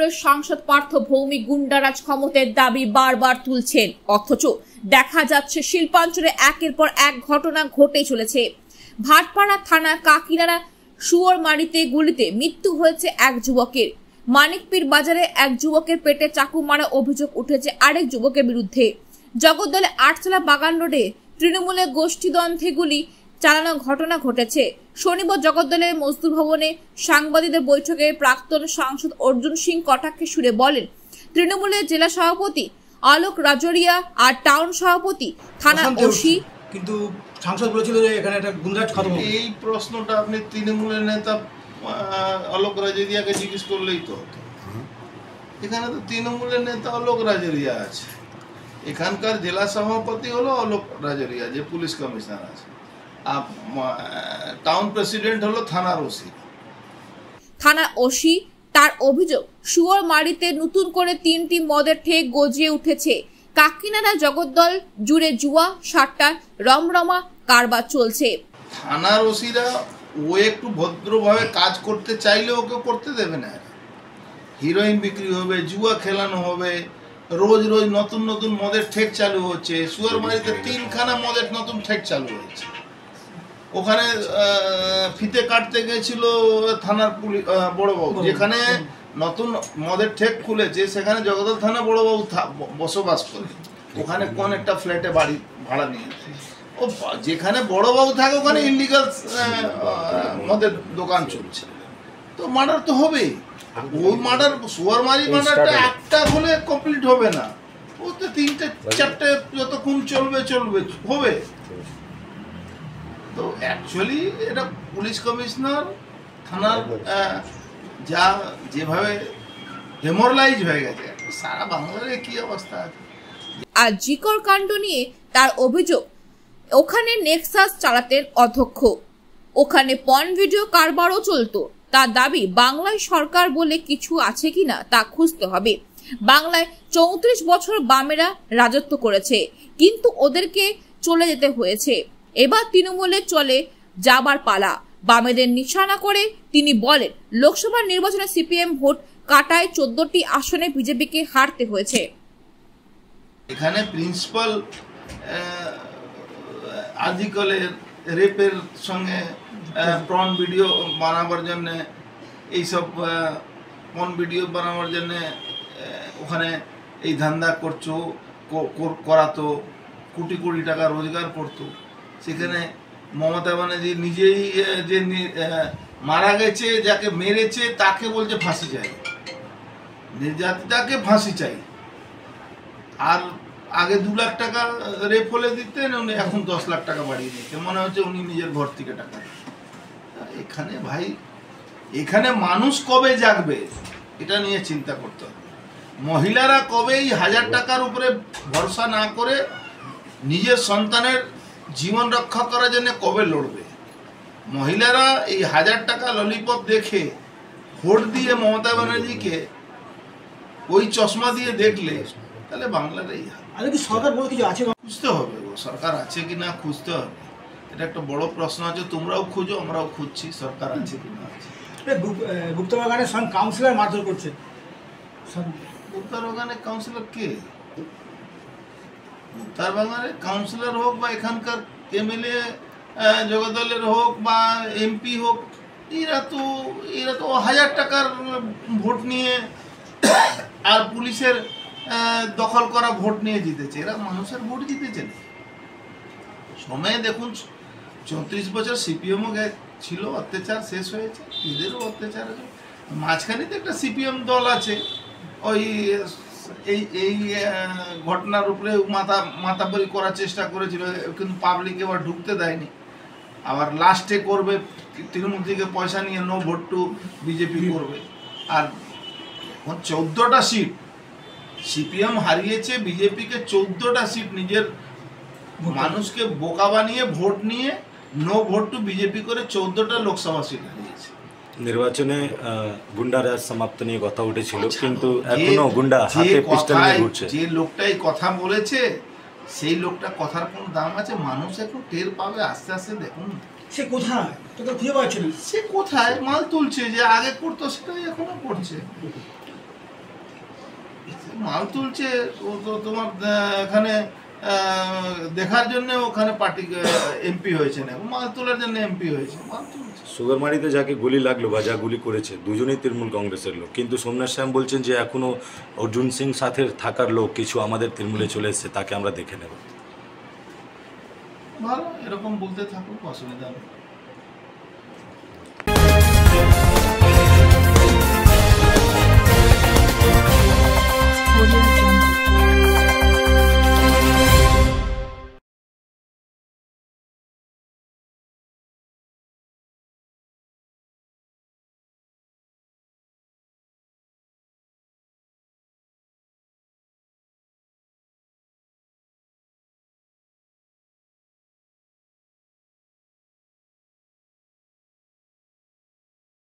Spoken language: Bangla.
বারুইপুরের সাংসদ পার্থ ভৌমিক গুন্ডারাজ ক্ষমতার দাবি বারবার তুলছেন, অথচ দেখা যাচ্ছে শিল্পাঞ্চলে একের পর এক ঘটনা ঘটে চলেছে। ভাটপাড়া থানা কাকিনাড়া শুয়োরমারিতে গুলিতে মৃত্যু হয়েছে এক যুবকের। মানিকপীর বাজারে এক যুবকের পেটে চাকু মারা অভিযোগ উঠেছে আরেক যুবকের বিরুদ্ধে। জগদ্দলে আটচালা বাগান রোডে তৃণমূলের গোষ্ঠীদ্বন্দ্বে গুলি চালানোর ঘটনা ঘটেছে। শনিবার জগদ্দলের মজদুর ভবনে সাংবাদিকদের বৈঠকে প্রাক্তন সাংসদ অর্জুন সিং কটাক্ষে সুরে বলেন, তৃণমূলের জেলা সভাপতি আলোক রাজরিয়া আর টাউন সভাপতি থানা ওসি কিন্তু সাংসদ বলেছিল যে এখানে একটা গুন্ডারাজ খতম। এই প্রশ্নটা আপনি তৃণমূলের নেতা আলোক রাজরিয়াকে জিজ্ঞেস করলেই তো হতো। এখানে তো তৃণমূলের নেতা আলোক রাজরিয়া আছে, এখানকার জেলা সভাপতি হলো আলোক রাজরিয়া যে পুলিশ কমিশনার আছে, আর টাউন প্রেসিডেন্ট হলো থানার ওসি। থানা ওসি তার অভিযোগ, শুয়োরমারিতে নতুন করে 3টি মদের ঠেক গজিয়ে উঠেছে। কাকিনাড়া জগদ্দল জুড়ে জুয়া সাট্টা রমরমা কারবার চলছে। থানার ওসিরা ও একটু ভদ্রভাবে কাজ করতে চাইলে ওকে করতে দেবে না। হিরোইন বিক্রি হবে, জুয়া খেলানো হবে, রোজ রোজ নতুন নতুন মদের ঠেক চালু হচ্ছে। শুয়োরমারিতে 3খানা মদের নতুন ঠেক চালু হয়েছে। ওখানে ফিতে কাটতে গেছিল থানার বড়বাবু, যেখানে নতুন মদের ঠেক খুলেছে সেখানে জগদ্দল থানা বড়বাবু বসবাস করে, ওখানে কোন একটা ফ্ল্যাটে বাড়ি ভাড়া নিয়েছে। ও যেখানে বড়বাবু থাকে ওখানে ইনলিগাল মদের দোকান চলছে, তো মার্ডার তো হবেই। ওই মার্ডার শুয়োরমারি মার্ডারটা একটা হলে কমপ্লিট হবে না, ও তো 3টে 4টে যতক্ষণ চলবে হবে। তো অ্যাকচুয়ালি এটা পুলিশ কমিশনার থানার যা যেভাবে ডেমোরালাইজ হয়ে গেছে, সারা বাংলার কি অবস্থা আছে। আর জিকর কাণ্ড নিয়ে তার অভিযোগ, ওখানে নেক্সাস চালাতেন অধ্যক্ষ, ওখানে পর্ন ভিডিও কারবারও চলতো। তার দাবি, বাংলায় সরকার বলে কিছু আছে কিনা তা খুঁজতে হবে। বাংলায় 34 বছর বামেরা রাজত্ব করেছে, কিন্তু ওদেরকে চলে যেতে হয়েছে। এবার তৃণমূলে চলে যাবার পালা। বামেদের নিশানা করে তিনি বলেন, লোকসভা নির্বাচনে সিপিএম ভোট কাটায় 14টি আসনে বিজেপিকে হারতে হয়েছে। এখানে প্রিন্সিপাল আর্টিকেলের রেপের সঙ্গে পর্ন ভিডিও বানাবার জন্য, এইসব পর্ন ভিডিও বানাবার জন্য ওখানে এই ধান্দা করাতো, কোটি কোটি টাকা রোজগার করতো। সেখানে মমতা ব্যানার্জি নিজেই যে মারা গেছে, যাকে মেরেছে তাকে বলছে ফাঁসি চাই, নির্যাতিতাকে ফাঁসি চাই। আর আগে 2 লাখ টাকা রেপ হলে দিতেন, উনি এখন 10 লাখ টাকা বাড়িয়ে দিতেন, মনে হচ্ছে উনি নিজের ঘর থেকে টাকা। এখানে ভাই, এখানে মানুষ কবে জাগবে এটা নিয়ে চিন্তা করতে হবে। মহিলারা কবে এই 1000 টাকার উপরে ভরসা না করে নিজের সন্তানের জীবন রক্ষা করার জন্য কবে লড়বে? মহিলারা এই 1000 টাকা ললিপপ দেখে ভোট দিয়ে মমতা ব্যানার্জিকে ওই চশমা দিয়ে দেখলে তাহলে বাংলার এই সরকার বলে কিছু আছে খুঁজতে হবে, সরকার আছে কিনা খুঁজতে হবে। এটা একটা বড় প্রশ্ন আছে, তোমরাও খুঁজো, আমরাও খুঁজছি, সরকার আছে কিনা। গুপ্তবাগানে স্বয়ং কাউন্সিলর মারধর করছে। গুপ্তবাগানে কাউন্সিলর কে? গুপ্তবাগানে কাউন্সিলর হোক বা এখানকার এমএলএ জগদ্দলের হোক বা এমপি হোক, এরা তো 1000 টাকার ভোট নিয়ে আর পুলিশের দখল করা ভোট নিয়ে জিতেছে। এরা মানুষের ভোট জিতেছে না। সময়ে দেখুন 34 বছর সিপিএমও ছিল, অত্যাচার শেষ হয়েছে, এদেরও অত্যাচার আছে। মাঝখানে তো একটা সিপিএম দল আছে, ওই এই ঘটনার উপরে মাতাবরি করার চেষ্টা করেছিল, কিন্তু পাবলিক এবার ঢুকতে দেয়নি। আবার লাস্টে করবে, তৃণমূল থেকে পয়সা নিয়ে নো ভোট টু বিজেপি করবে। আর 14টা সিট সিপিএম হারিয়েছে, বিজেপিকে 14টা সিট নিজের মানুষকে বোকা বানিয়ে ভোট নিয়ে নো ভোট টু বিজেপি করে 14টা লোকসভা সিট হারিয়েছে। নির্বাচনে গুন্ডারাজ সমাপ্ত নিয়ে কথা উঠেছিল, কিন্তু এখনো গুন্ডা হাতে পিস্তল নিয়ে ঘুরছে। যে লোকটাই কথা বলেছে সেই লোকটা কথার কোনো দাম আছে? মানুষ একটু টের পাবে আস্তে আস্তে। দেখুন সে কোথায়, তো খুঁজে পাচ্ছিল, সে কোথায় মাল তুলছে, যে আগে করতো সেটাই এখনো করছে। মাল তুলছে, ও তো তোমার এখানে দেখার জন্য ওখানে পার্টি এমপি হয়েছে না, মাল তোলার জন্য এমপি হয়েছে, মাল তুলছে। সুগারমারিতে যাকে গুলি লাগলো বা যা গুলি করেছে দুজনেই তৃণমূল কংগ্রেসের লোক, কিন্তু সোমনাথ শ্যাম বলছেন যে এখনো অর্জুন সিং সাথে থাকার লোক কিছু আমাদের তৃণমূলে চলে এসেছে, তাকে আমরা দেখে নেব। ভালো, এরকম বলতে থাকুক, অসুবিধা নেই।